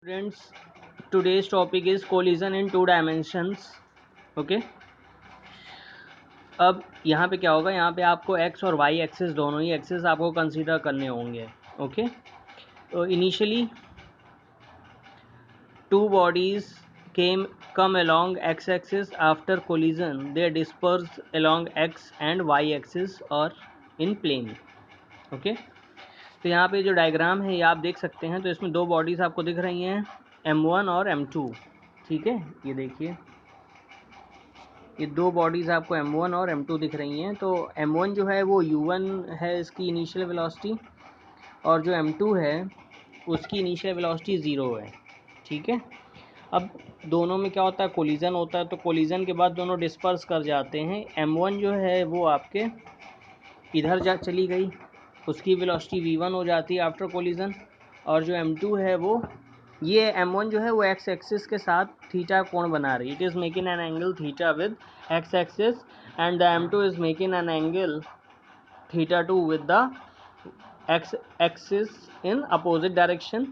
Students, today's topic is collision in two dimensions. Okay अब यहाँ पे क्या होगा, यहाँ पे आपको x और y एक्सिस दोनों ही एक्सिस आपको कंसीडर करने होंगे. ओके तो initially two bodies come along x axis. After collision they disperse along x and y axis or in plane. Okay तो यहाँ पे जो डायग्राम है ये आप देख सकते हैं. तो इसमें दो बॉडीज़ आपको दिख रही हैं, m1 और m2. ठीक है, ये देखिए, ये दो बॉडीज़ आपको m1 और m2 दिख रही हैं. तो m1 जो है वो u1 है इसकी इनिशियल वेलोसिटी, और जो m2 है उसकी इनिशियल वेलोसिटी 0 है. ठीक है, अब दोनों में क्या होता है, कोलिजन होता है. तो कोलिजन के बाद दोनों डिस्पर्स कर जाते हैं. m1 जो है वो आपके इधर जा चली गई, उसकी वेलोसिटी v1 हो जाती है आफ्टर कोलिजन. और जो m2 है वो, ये m1 जो है वो x एक्सिस के साथ थीटा कोण बना रही है. It is making an angle theta with x axis, and the m2 is making an angle theta 2 with the x axis in opposite direction,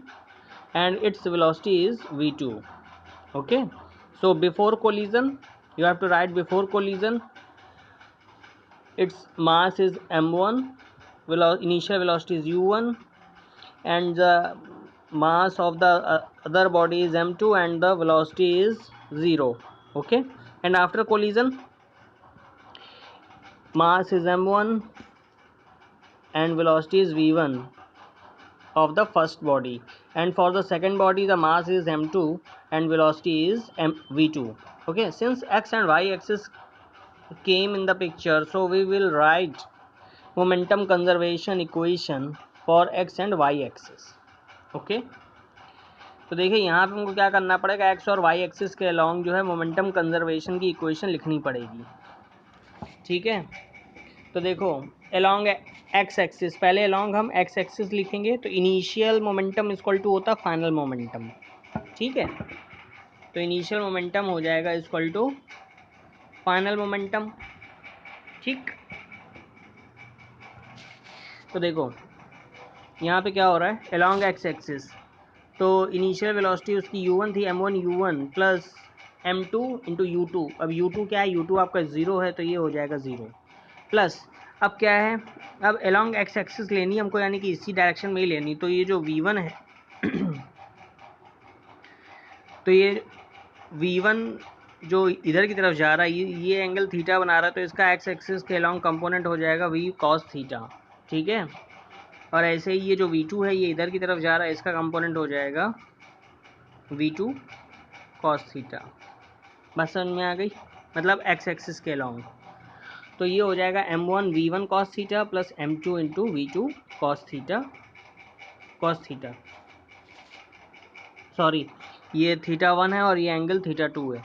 and its velocity is v2. Okay, so before collision you have to write, before collision its mass is m1, initial velocity is u1, and the mass of the other body is m2 and the velocity is 0. Okay, and after collision mass is m1 and velocity is v1 of the first body, and for the second body the mass is m2 and velocity is v2. Okay, since x and y axis came in the picture, so we will write momentum conservation equation for x and y axis. Okay, तो देखिए यहाँ पे हमको क्या करना पड़ेगा, x और y axis के अलॉन्ग जो है मोमेंटम कंजर्वेशन की इक्वेशन लिखनी पड़ेगी. ठीक है, तो देखो अलॉन्ग x एक्सिस, पहले अलॉन्ग हम x एक्सिस लिखेंगे. तो इनिशियल मोमेंटम इक्वल टू होता फाइनल मोमेंटम. ठीक है, तो इनिशियल मोमेंटम हो जाएगा इक्वल टू फाइनल मोमेंटम. ठीक, तो देखो यहाँ पे क्या हो रहा है, अलॉन्ग x एक्सिस, तो इनिशियल वेलोसिटी उसकी u1 थी, m1 u1 plus m2 into u2. अब u2 क्या है, u2 आपका 0 है, तो ये हो जाएगा 0 प्लस. अब क्या है, अब अलॉन्ग x एक्सिस लेनी है हमको, यानी कि इसी डायरेक्शन में ही लेनी. तो ये जो v1 है तो ये v1 जो इधर की तरफ जा रहा है, ये एंगल थीटा बना रहा है, तो इसका x एक्सिस के अलॉन्ग कंपोनेंट हो जाएगा v cos थीटा. ठीक है, और ऐसे ही ये जो v2 है ये इधर की तरफ जा रहा है, इसका कंपोनेंट हो जाएगा v2 cos थीटा. बस समझ में आ गई, मतलब x एक्सिस के अलॉन्ग. तो ये हो जाएगा m1 v1 cos theta plus m2 into v2 cos theta. Sorry, ये थीटा 1 है और ये एंगल थीटा 2 है.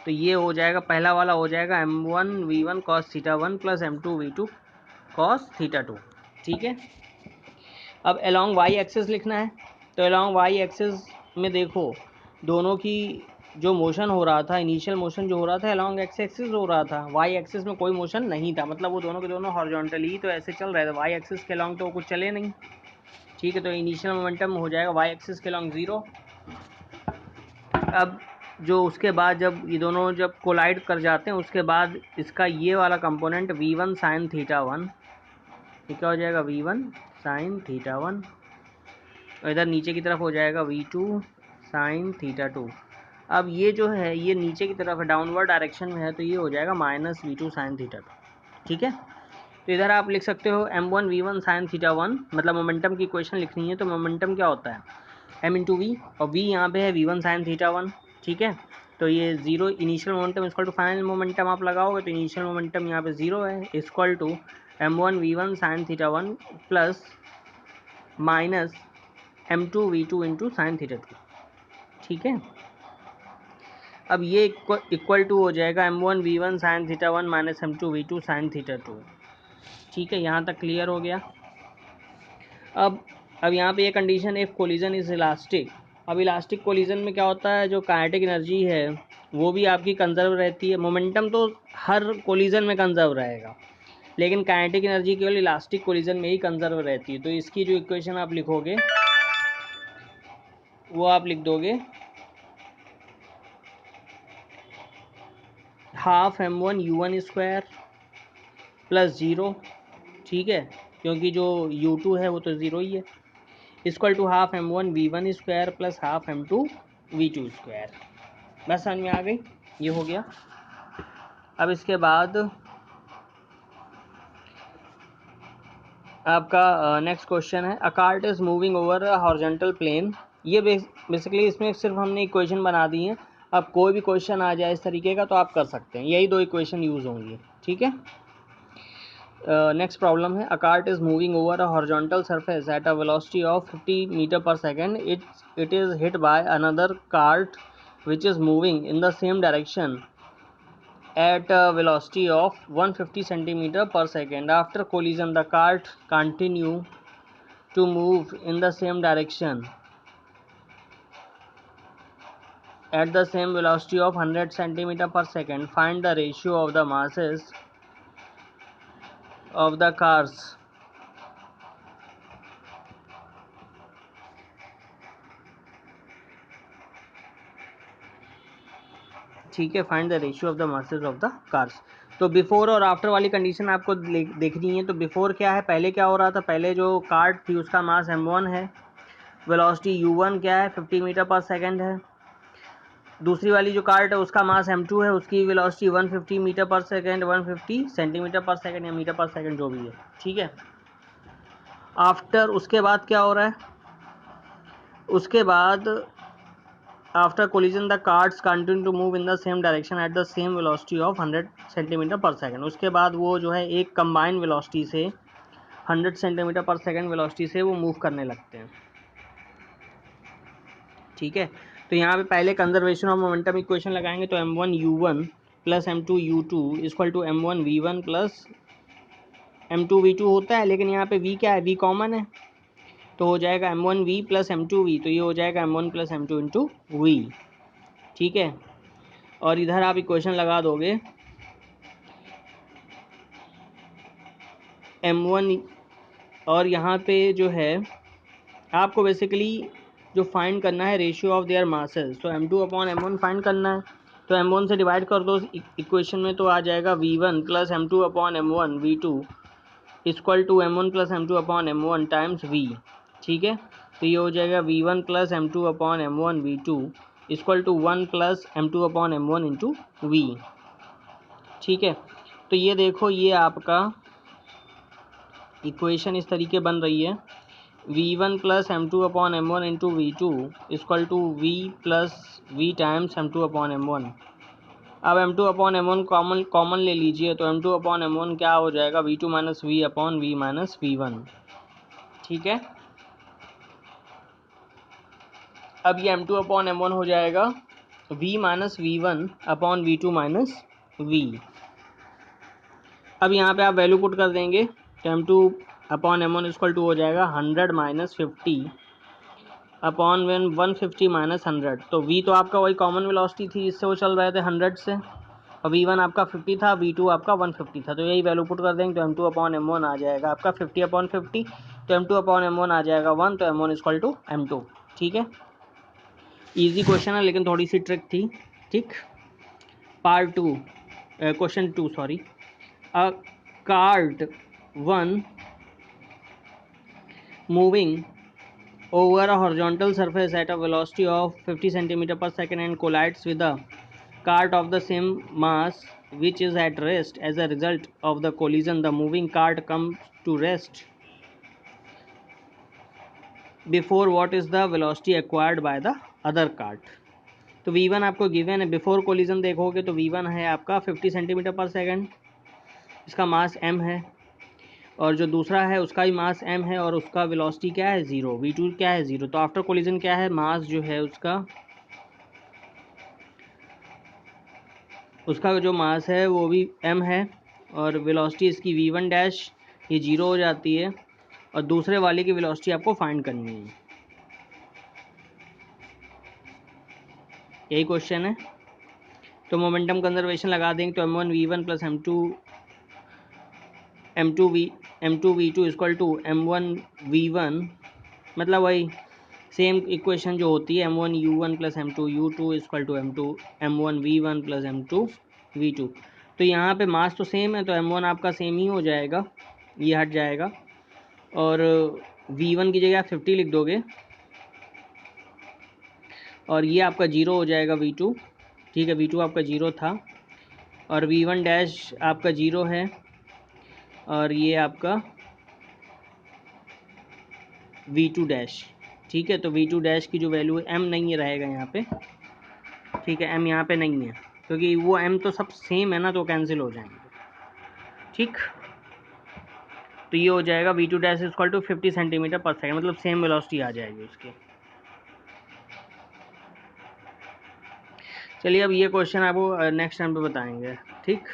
तो ये हो जाएगा, पहला वाला हो जाएगा m1 v1 cos theta 1 plus m2 v2 cos theta 2. ठीक है, अब अलॉन्ग y एक्सिस लिखना है. तो अलॉन्ग y एक्सिस में देखो, दोनों की जो मोशन हो रहा था, इनिशियल मोशन जो हो रहा था अलॉन्ग x एक्सिस हो रहा था, y एक्सिस में कोई मोशन नहीं था, मतलब वो दोनों के दोनों हॉरिजॉन्टली तो ऐसे चल रहे थे. y एक्सिस के अलॉन्ग तो कुछ चले नहीं. ठीक है, तो इनिशियल मोमेंटम हो जाएगा y एक्सिस के अलॉन्ग 0. अब जो उसके बाद जब ये दोनों जब कोलाइड कर जाते हैं, उसके बाद इसका ये वाला कंपोनेंट v1 साइन थीटा 1, ये क्या हो जाएगा v1 साइन थीटा 1, और इधर नीचे की तरफ हो जाएगा v2 साइन थीटा 2. अब ये जो है ये नीचे की तरफ है, डाउनवर्ड डायरेक्शन में है, तो ये हो जाएगा माइनस v2 साइन थीटा 2. ठीक है, तो इधर आप लिख सकते हो m1 v1 साइन थीटा 1, मतलब मोमेंटम की इक्वेशन लिखनी है. तो मोमेंटम क्या होता है, m इंटू वी, और v यहाँ पे है v1 साइन थीटा 1. ठीक है, तो ये 0 initial momentum equal to final momentum आप लगाओगे, तो इनिशियल मोमेंटम यहाँ पे 0 है, equal to m1 v1 sine theta 1 plus minus m2 v2 into sine theta 2. ठीक है, अब ये इक्वल टू हो जाएगा m1 v1 sine theta 1 minus m2 v2 sign theta 2. ठीक है, यहाँ तक क्लियर हो गया. अब यहाँ पे ये condition, if collision is elastic. अब इलास्टिक कोलिजन में क्या होता है, जो काइनेटिक एनर्जी है वो भी आपकी कंजर्व रहती है. मोमेंटम तो हर कोलिजन में कंजर्व रहेगा, लेकिन काइनेटिक एनर्जी केवल इलास्टिक कोलिजन में ही कंजर्व रहती है. तो इसकी जो इक्वेशन आप लिखोगे वो आप लिख दोगे half m1 u1 square plus 0, ठीक है, क्योंकि जो u2 है वो तो ज़ीरो ही है, equal to half m1 v1 square plus half m2 v2 square. बस समझ में आ गई, ये हो गया। अब इसके बाद आपका नेक्स्ट क्वेश्चन है, a cart is moving over a horizontal plane. ये बेसिकली इसमें सिर्फ हमने इक्वेशन बना दी है। अब कोई भी क्वेश्चन आ जाए इस तरीके का तो आप कर सकते हैं, यही दो इक्वेशन यूज़ होंगी, ठीक है। नेक्स्ट प्रॉब्लम है, a cart is moving over a horizontal surface at a velocity of 50 metre per second. It is hit by another cart which is moving in the same direction at a velocity of 150 centimeter per second. After collision, the cart continue to move in the same direction at the same velocity of 100 centimeter per second. Find the ratio of the masses of the cars. ठीक है, find the ratio of the masses of the cars. तो before और after वाली condition आपको देखनी है। तो before क्या है, पहले क्या हो रहा था, पहले जो कार्ट थी उसका मास m1 है, वेलोसिटी u1 क्या है 50 मीटर पर सेकेंड है। दूसरी वाली जो कार्ट है उसका मास m2 है, उसकी velocity 150 metre per second, 150 centimetre per second या मीटर पर सेकेंड जो भी है, ठीक है। आफ्टर उसके बाद क्या हो रहा है, उसके बाद after collision the carts continue to move in the same direction at the same velocity of 100 centimetre per second. उसके बाद वो जो है एक कंबाइंड वेलोसिटी से 100 सेंटीमीटर पर सेकेंड वेलोसिटी से वो मूव करने लगते हैं, ठीक है। तो यहाँ पे पहले कंजर्वेशन ऑफ मोमेंटम इक्वेशन लगाएंगे। तो m1u1 plus m2u2 equal to m1v1 plus m2v2 होता है, लेकिन यहाँ पे v क्या है, v कॉमन है, तो हो जाएगा m1v प्लस m2v, तो ये हो जाएगा m1 plus m2 into v, ठीक है। और इधर आप इक्वेशन लगा दोगे m1, और यहाँ पे जो है आपको बेसिकली जो फाइंड करना है रेशियो ऑफ देयर मासेस, तो m2 अपॉन m1 फाइंड करना है। तो m1 से डिवाइड कर दो इक्वेशन में, तो आ जाएगा v1 plus m2 upon m1 v2 equal to m1 plus m2 upon m1 times v, ठीक है। तो ये हो जाएगा v1 plus m2 upon m1 v2 equal to 1 plus m2 upon m1 into v, ठीक है। तो ये देखो, ये आपका इक्वेशन इस तरीके बन रही है, v1 plus m2 upon m1 into v2 equal to v plus v times m2 upon m1। अब m2 अपॉन m1 कॉमन ले लीजिए, तो m2 अपॉन m1 क्या हो जाएगा, v2 minus v upon v minus v1, ठीक है। अब ये m2 अपॉन m1 हो जाएगा v minus v1 upon v2 minus v। अब यहाँ पे आप वैल्यू पुट कर देंगे, तो m2 upon m1 equal to हो जाएगा 100 माइनस 50 अपॉन 150 माइनस 100। तो v तो आपका वही कॉमन वेलोसिटी थी जिससे वो चल रहे थे 100 से, और v1 आपका 50 था, v2 आपका 150 था, तो यही वैल्यू पुट कर देंगे। तो m2 अपॉन m1 आ जाएगा आपका 50 अपॉन 50, तो m2 अपॉन m1 आ जाएगा 1, तो m1 इक्वल टू m2, ठीक है। ईजी क्वेश्चन है लेकिन थोड़ी सी ट्रिक थी, ठीक। Part 2, question 2 sorry, a cart 1 moving over a horizontal surface at a velocity of 50 centimeter per second and collides with a cart of the same mass which is at rest. As a result of the collision, the moving cart comes to rest before what is the velocity acquired by the other cart. तो v1 आपको given है, before collision देखोगे तो v1 है आपका 50 centimetre per second, इसका मास m है, और जो दूसरा है उसका भी मास m है, और उसका वेलोसिटी क्या है 0, v2 क्या है 0। तो आफ्टर कोलिजन क्या है, मास जो है उसका जो मास है वो भी m है, और वेलोसिटी इसकी v1 डैश ये 0 हो जाती है, और दूसरे वाले की वेलोसिटी आपको फाइंड करनी है, यही क्वेश्चन है। तो मोमेंटम कंजर्वेशन लगा देंगे, तो m1 v1 plus m2 v2 equal to m1 v1, मतलब वही सेम इक्वेशन जो होती है m1u1 plus m2 u2 equal to m1 v1 plus m2 v2। तो यहाँ पे मास तो सेम है, तो m1 आपका सेम ही हो जाएगा, ये हट जाएगा, और v1 की जगह आप 50 लिख दोगे, और ये आपका 0 हो जाएगा v2। ठीक है, v2 आपका 0 था, और v1 डैश आपका 0 है, और ये आपका v2 डैश। ठीक है, तो v2 डैश की जो वैल्यू है, m नहीं रहेगा यहाँ पे। ठीक है, m यहाँ पे नहीं है क्योंकि वो m तो सब सेम है ना, तो कैंसिल हो जाएंगे। ठीक, तो ये हो जाएगा v2 dash equal to 50 centimetre per second, मतलब सेम वेलोसिटी आ जाएगी उसकी। चलिए अब ये क्वेश्चन आपको नेक्स्ट टाइम पे बताएंगे। ठीक।